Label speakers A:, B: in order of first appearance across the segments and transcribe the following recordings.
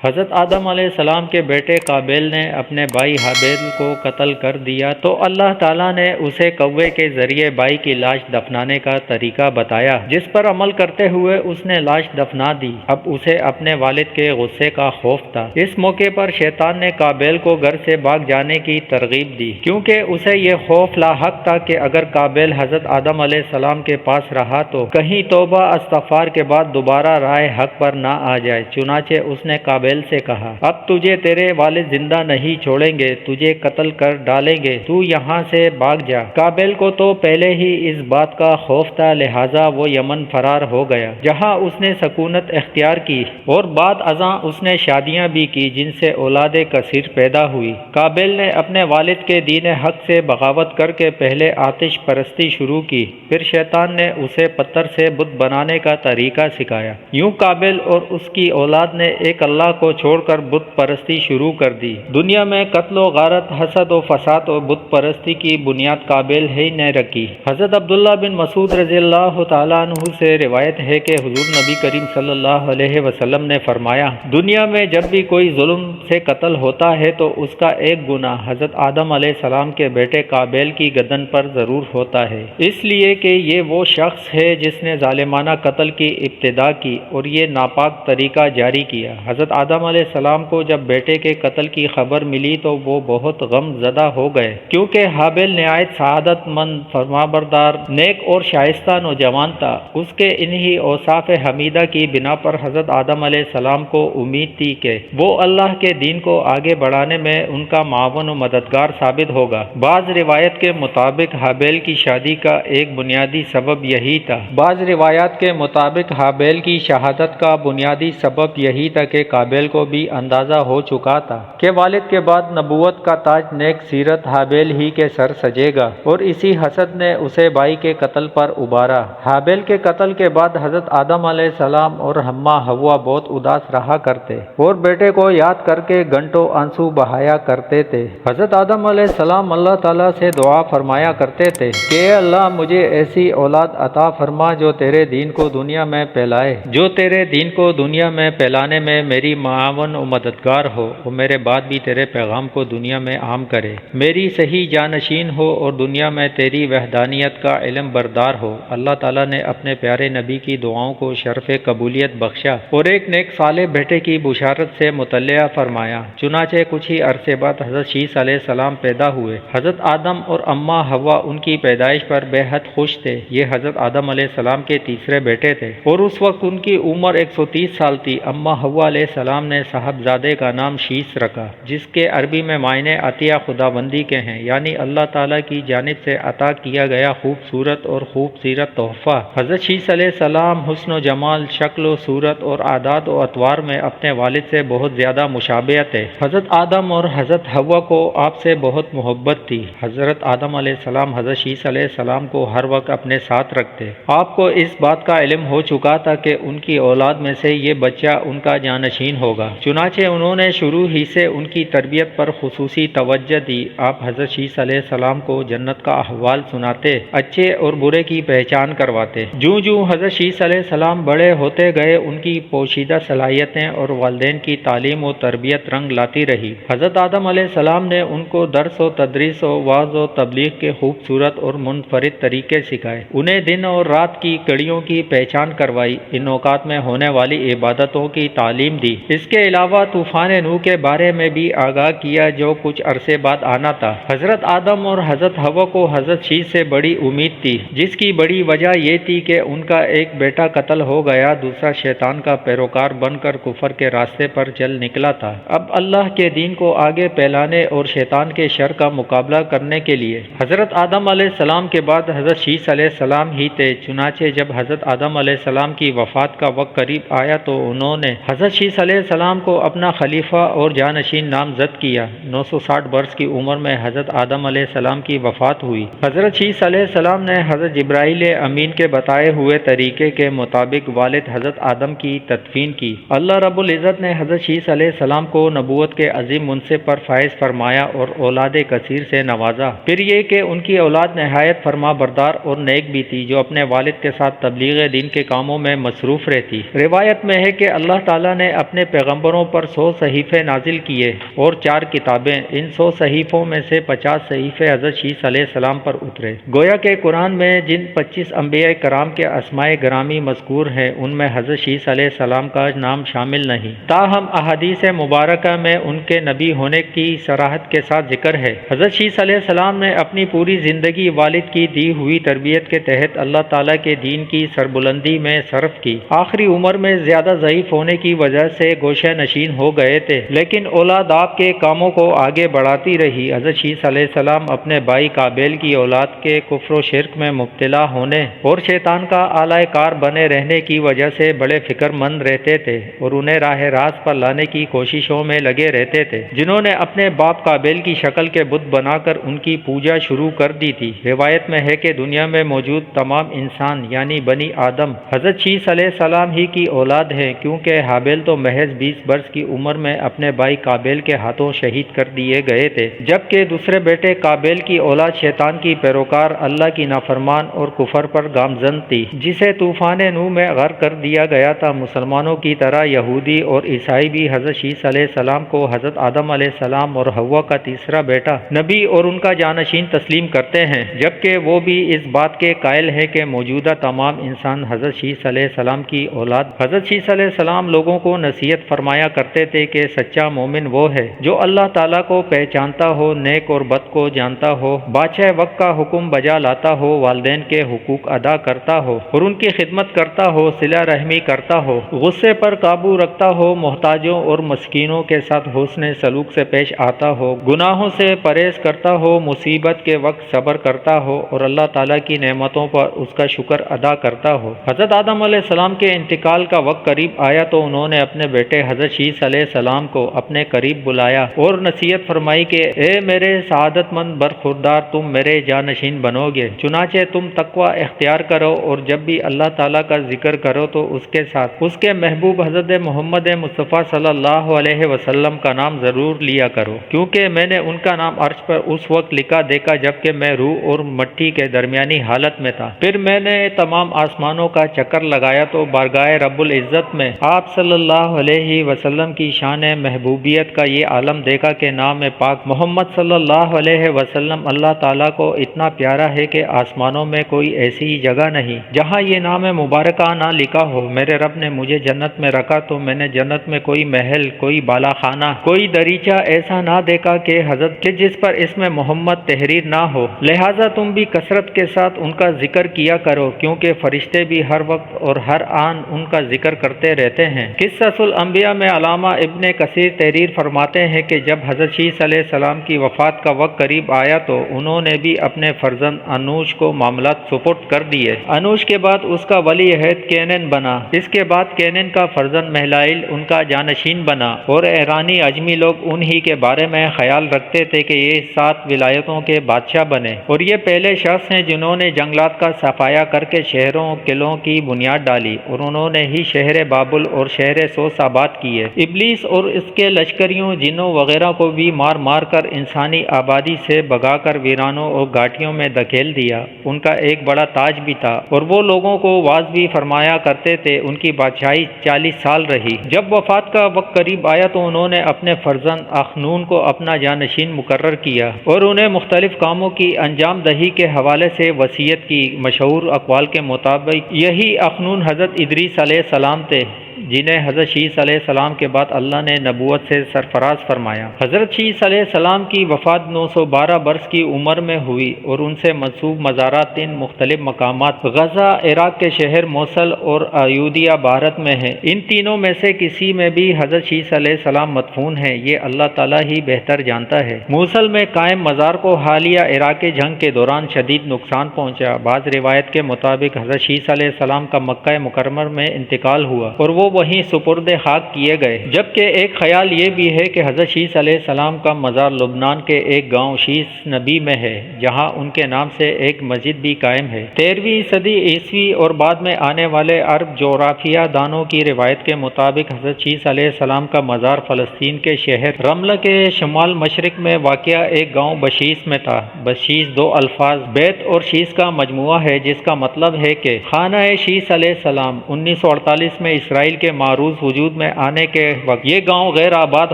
A: حضرت آدم علیہ السلام کے بیٹے قابیل نے اپنے بھائی حابیل کو قتل کر دیا تو اللہ تعالیٰ نے اسے کوے کے ذریعے بھائی کی لاش دفنانے کا طریقہ بتایا، جس پر عمل کرتے ہوئے اس نے لاش دفنا دی۔ اب اسے اپنے والد کے غصے کا خوف تھا۔ اس موقع پر شیطان نے قابیل کو گھر سے بھاگ جانے کی ترغیب دی، کیونکہ اسے یہ خوف لاحق تھا کہ اگر قابیل حضرت آدم علیہ السلام کے پاس رہا تو کہیں توبہ استغفار کے بعد دوبارہ راہ حق پر نہ آ جائے۔ چنانچہ اس نے قابیل سے کہا، اب تجھے تیرے والد زندہ نہیں چھوڑیں گے، تجھے قتل کر ڈالیں گے، تو یہاں سے بھاگ جا۔ قابیل کو تو پہلے ہی اس بات کا خوف تھا، لہٰذا وہ یمن فرار ہو گیا، جہاں اس نے سکونت اختیار کی اور بعد ازاں اس نے شادیاں بھی کی جن سے اولاد کثیر پیدا ہوئی۔ قابیل نے اپنے والد کے دین حق سے بغاوت کر کے پہلے آتش پرستی شروع کی، پھر شیطان نے اسے پتھر سے بت بنانے کا طریقہ سکھایا۔ یوں قابیل اور اس کی اولاد نے ایک اللہ کو چھوڑ کر بت پرستی شروع کر دی۔ دنیا میں قتل و غارت، حسد و فساد و بت پرستی کی بنیاد قابیل ہی نے رکھی۔ حضرت عبداللہ بن مسعود رضی اللہ تعالیٰ عنہ سے روایت ہے کہ حضور نبی کریم صلی اللہ علیہ وسلم نے فرمایا، دنیا میں جب بھی کوئی ظلم سے قتل ہوتا ہے تو اس کا ایک گناہ حضرت آدم علیہ السلام کے بیٹے قابیل کی گردن پر ضرور ہوتا ہے، اس لیے کہ یہ وہ شخص ہے جس نے ظالمانہ قتل کی ابتدا کی اور یہ ناپاک طریقہ جاری کیا۔ حضرت آدم علیہ السلام کو جب بیٹے کے قتل کی خبر ملی تو وہ بہت غم زدہ ہو گئے، کیونکہ حابیل نہایت سعادت مند، فرمانبردار، نیک اور شائستہ نوجوان تھا۔ اس کے انہی اوصاف حمیدہ کی بنا پر حضرت آدم علیہ السلام کو امید تھی کہ وہ اللہ کے دین کو آگے بڑھانے میں ان کا معاون و مددگار ثابت ہوگا۔ بعض روایت کے مطابق حابیل کی شادی کا ایک بنیادی سبب یہی تھا۔ بعض روایات کے مطابق حابیل کی شہادت کا بنیادی سبب یہی تھا کہ قابیل کو بھی اندازہ ہو چکا تھا کہ والد کے بعد نبوت کا تاج نیک سیرت حابیل ہی کے سر سجے گا، اور اسی حسد نے اسے بھائی کے قتل پر ابھارا۔ حابیل کے قتل کے بعد حضرت آدم علیہ السلام اور اماں حوا بہت اداس رہا کرتے اور بیٹے کو یاد کر کے گھنٹوں آنسو بہایا کرتے تھے۔ حضرت آدم علیہ السلام اللہ تعالیٰ سے دعا فرمایا کرتے تھے کہ اے اللہ مجھے ایسی اولاد عطا فرما جو تیرے دین کو دنیا میں پھیلائے، جو تیرے دین کو دنیا میں پھیلانے میں میری معاون و مددگار ہو اور میرے بعد بھی تیرے پیغام کو دنیا میں عام کرے، میری صحیح جانشین ہو اور دنیا میں تیری وحدانیت کا علم بردار ہو۔ اللہ تعالیٰ نے اپنے پیارے نبی کی دعاؤں کو شرف قبولیت بخشا اور ایک نیک صالح بیٹے کی بشارت سے مطلع فرمایا۔ چنانچہ کچھ ہی عرصے بعد حضرت شیث علیہ السلام پیدا ہوئے۔ حضرت آدم اور اماں حوا ان کی پیدائش پر بے حد خوش تھے۔ یہ حضرت آدم علیہ السلام کے تیسرے بیٹے تھے اور اس وقت ان کی عمر 130 سال تھی۔ اماں حوا علیہ السلام نے صاحبزادے کا نام شیث رکھا، جس کے عربی میں معنی عطیہ خداوندی کے ہیں، یعنی اللہ تعالیٰ کی جانب سے عطا کیا گیا خوبصورت اور خوبصیرت تحفہ۔ حضرت شیث علیہ السلام حسن و جمال، شکل و صورت اور عادات و اطوار میں اپنے والد سے بہت زیادہ مشابہت ہے۔ حضرت آدم اور حضرت حوا کو آپ سے بہت محبت تھی۔ حضرت آدم علیہ السلام حضرت شیث علیہ السلام کو ہر وقت اپنے ساتھ رکھتے۔ آپ کو اس بات کا علم ہو چکا تھا کہ ان کی اولاد میں سے یہ بچہ ان کا جانشین ہوگا، چنانچہ انہوں نے شروع ہی سے ان کی تربیت پر خصوصی توجہ دی۔ آپ حضرت شیث علیہ السلام کو جنت کا احوال سناتے، اچھے اور برے کی پہچان کرواتے۔ جوں جوں حضرت شیث علیہ السلام بڑے ہوتے گئے، ان کی پوشیدہ صلاحیتیں اور والدین کی تعلیم و تربیت رنگ لاتی رہی۔ حضرت آدم علیہ السلام نے ان کو درس و تدریس و وعظ و تبلیغ کے خوبصورت اور منفرد طریقے سکھائے، انہیں دن اور رات کی کڑیوں کی پہچان کروائی، ان اوقات میں ہونے والی عبادتوں کی تعلیم دی۔ اس کے علاوہ طوفان نوح کے بارے میں بھی آگاہ کیا جو کچھ عرصے بعد آنا تھا۔ حضرت آدم اور حضرت حوا کو حضرت شیث سے بڑی امید تھی، جس کی بڑی وجہ یہ تھی کہ ان کا ایک بیٹا قتل ہو گیا، دوسرا شیطان کا پیروکار بن کر کفر کے راستے پر چل نکلا تھا۔ اب اللہ کے دین کو آگے پھیلانے اور شیطان کے شر کا مقابلہ کرنے کے لیے حضرت آدم علیہ السلام کے بعد حضرت شیث علیہ السلام ہی تھے۔ چنانچہ جب حضرت آدم علیہ السلام کی وفات کا وقت قریب آیا تو انہوں نے حضرت شیث علیہ السلام کو اپنا خلیفہ اور جانشین نامزد کیا۔ 960 برس کی عمر میں حضرت آدم علیہ السلام کی وفات ہوئی۔ حضرت شیث علیہ السلام نے حضرت جبرائیل امین کے بتائے ہوئے طریقے کے مطابق والد حضرت آدم کی تدفین کی۔ اللہ رب العزت نے حضرت شیث علیہ السلام کو نبوت کے عظیم منصب پر فائز فرمایا اور اولاد کثیر سے نوازا۔ پھر یہ کہ ان کی اولاد نہایت فرما بردار اور نیک بھی تھی، جو اپنے والد کے ساتھ تبلیغ دین کے کاموں میں مصروف رہتی۔ روایت میں ہے کہ اللہ تعالیٰ نے اپنے پیغمبروں پر 100 صحیفے نازل کیے اور 4 کتابیں۔ ان 100 صحیفوں میں سے 50 صحیفے حضرت شیس علیہ السلام پر اترے۔ گویا کہ قرآن میں جن 25 انبیاء کرام کے اسماء گرامی مذکور ہیں، ان میں حضرت شیس علیہ السلام کا نام شامل نہیں، تاہم احادیث مبارکہ میں ان کے نبی ہونے کی صراحت کے ساتھ ذکر ہے۔ حضرت شیس علیہ السلام نے اپنی پوری زندگی والد کی دی ہوئی تربیت کے تحت اللہ تعالیٰ کے دین کی سربلندی میں صرف کی۔ آخری عمر میں زیادہ ضعیف ہونے کی وجہ سے گوشہ نشین ہو گئے تھے، لیکن اولاد آپ کے کاموں کو آگے بڑھاتی رہی۔ حضرت شیس علیہ السلام اپنے بھائی قابیل کی اولاد کے کفر و شرک میں مبتلا ہونے اور شیطان کا آلہ کار بنے رہنے کی وجہ سے بڑے فکر مند رہتے تھے اور انہیں راہ راست پر لانے کی کوششوں میں لگے رہتے تھے، جنہوں نے اپنے باپ قابیل کی شکل کے بت بنا کر ان کی پوجا شروع کر دی تھی۔ روایت میں ہے کہ دنیا میں موجود تمام انسان یعنی بنی آدم حضرت شیس علیہ السلام ہی کی اولاد ہیں، کیونکہ حابیل تو محض 20 برس کی عمر میں اپنے بھائی قابیل کے ہاتھوں شہید کر دیے گئے تھے، جبکہ دوسرے بیٹے قابیل کی اولاد شیطان کی پیروکار اللہ کی نافرمان اور کفر پر گامزن تھی، جسے طوفان نوح میں غرق کر دیا گیا تھا۔ مسلمانوں کی طرح یہودی اور عیسائی بھی حضرت شیس علیہ السلام کو حضرت آدم علیہ السلام اور حوا کا تیسرا بیٹا، نبی اور ان کا جانشین تسلیم کرتے ہیں، جبکہ وہ بھی اس بات کے قائل ہیں کہ موجودہ تمام انسان حضرت شیس علیہ السلام کی اولاد۔ حضرت شیس علیہ السلام لوگوں کو نصیحت فرمایا کرتے تھے کہ سچا مومن وہ ہے جو اللہ تعالیٰ کو پہچانتا ہو، نیک اور بد کو جانتا ہو، بادشاہ وقت کا حکم بجا لاتا ہو، والدین کے حقوق ادا کرتا ہو اور ان کی خدمت کرتا ہو، صلہ رحمی کرتا ہو، غصے پر قابو رکھتا ہو، محتاجوں اور مسکینوں کے ساتھ حسن سلوک سے پیش آتا ہو، گناہوں سے پرہیز کرتا ہو، مصیبت کے وقت صبر کرتا ہو اور اللہ تعالیٰ کی نعمتوں پر اس کا شکر ادا کرتا ہو۔ حضرت آدم علیہ السلام کے انتقال کا وقت قریب آیا تو انہوں نے اپنے بیٹے حضرت شیس علیہ السلام کو اپنے قریب بلایا اور نصیحت فرمائی کہ اے میرے سعادت مند برخوردار، تم میرے جانشین بنو گے، چنانچہ تم تقوی اختیار کرو اور جب بھی اللہ تعالیٰ کا ذکر کرو تو اس کے ساتھ اس کے محبوب حضرت محمد مصطفیٰ صلی اللہ علیہ وسلم کا نام ضرور لیا کرو، کیونکہ میں نے ان کا نام عرش پر اس وقت لکھا دیکھا جبکہ میں روح اور مٹی کے درمیانی حالت میں تھا۔ پھر میں نے تمام آسمانوں کا چکر لگایا تو بارگاہ رب العزت میں آپ صلی اللہ علیہ وسلم کی شان محبوبیت کا یہ عالم دیکھا کہ نام پاک محمد صلی اللہ علیہ وسلم اللہ تعالیٰ کو اتنا پیارا ہے کہ آسمانوں میں کوئی ایسی جگہ نہیں جہاں یہ نام مبارکہ نہ لکھا ہو۔ میرے رب نے مجھے جنت میں رکھا تو میں نے جنت میں کوئی محل، کوئی بالا خانہ، کوئی دریچہ ایسا نہ دیکھا کہ حضرت کہ جس پر اسم محمد تحریر نہ ہو، لہٰذا تم بھی کثرت کے ساتھ ان کا ذکر کیا کرو، کیونکہ فرشتے بھی ہر وقت اور ہر آن ان کا ذکر کرتے رہتے ہیں۔ قصص الانبیاء میں علامہ ابن کثیر تحریر فرماتے ہیں کہ جب حضرت شیس علیہ السلام کی وفات کا وقت قریب آیا تو انہوں نے بھی اپنے فرزند انوش کو معاملات سپرد کر دیے۔ انوش کے بعد اس کا ولی عہد کینن بنا، اس کے بعد کینن کا فرزند مہلائل ان کا جانشین بنا، اور ایرانی اجمی لوگ انہی کے بارے میں خیال رکھتے تھے کہ یہ 7 ولایتوں کے بادشاہ بنے، اور یہ پہلے شخص ہیں جنہوں نے جنگلات کا صفایا کر کے شہروں قلعوں کی بنیاد ڈالی، اور انہوں نے ہی شہر بابل اور شہر سوس آباد کیے۔ ابلیس اور اس کے لشکریوں، جنوں وغیرہ کو بھی مار مار کر انسانی آبادی سے بھگا کر ویرانوں اور گھاٹیوں میں دھکیل دیا۔ ان کا ایک بڑا تاج بھی تھا اور وہ لوگوں کو واعظ بھی فرمایا کرتے تھے۔ ان کی بادشاہی 40 سال رہی۔ جب وفات کا وقت قریب آیا تو انہوں نے اپنے فرزند اخنون کو اپنا جانشین مقرر کیا اور انہیں مختلف کاموں کی انجام دہی کے حوالے سے وصیت کی۔ مشہور اقوال کے مطابق یہی اخنون حضرت ادریس علیہ السلام تھے، جنہیں حضرت شیس علیہ السلام کے بعد اللہ نے نبوت سے سرفراز فرمایا۔ حضرت شیس علیہ السلام کی وفات 912 برس کی عمر میں ہوئی اور ان سے منسوب مزارات 3 مختلف مقامات غزہ عراق کے شہر موصل اور ایودھیا بھارت میں ہیں۔ ان تینوں میں سے کسی میں بھی حضرت شیس علیہ السلام مدفون ہیں، یہ اللہ تعالیٰ ہی بہتر جانتا ہے۔ موصل میں قائم مزار کو حالیہ عراقی جنگ کے دوران شدید نقصان پہنچا۔ بعض روایت کے مطابق حضرت شیس علیہ السلام کا مکہ مکرمہ میں انتقال ہوا اور وہ وہیں سپرد خاک کیے گئے۔ جبکہ ایک خیال یہ بھی ہے کہ حضرت شیس علیہ السلام کا مزار لبنان کے ایک گاؤں شیس نبی میں ہے، جہاں ان کے نام سے ایک مسجد بھی قائم ہے۔ 13ویں صدی عیسوی اور بعد میں آنے والے عرب جغرافیہ دانوں کی روایت کے مطابق حضرت شیس علیہ السلام کا مزار فلسطین کے شہر رملہ کے شمال مشرق میں واقع ایک گاؤں بشیس میں تھا۔ بشیس دو الفاظ بیت اور شیس کا مجموعہ ہے، جس کا مطلب ہے کہ خانہ شیس علیہ السلام۔ 1948 میں اسرائیل کے معروض وجود میں آنے کے وقت یہ گاؤں غیر آباد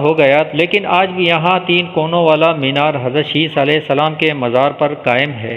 A: ہو گیا، لیکن آج بھی یہاں 3 کونوں والا مینار حضرت شیس علیہ السلام کے مزار پر قائم ہے۔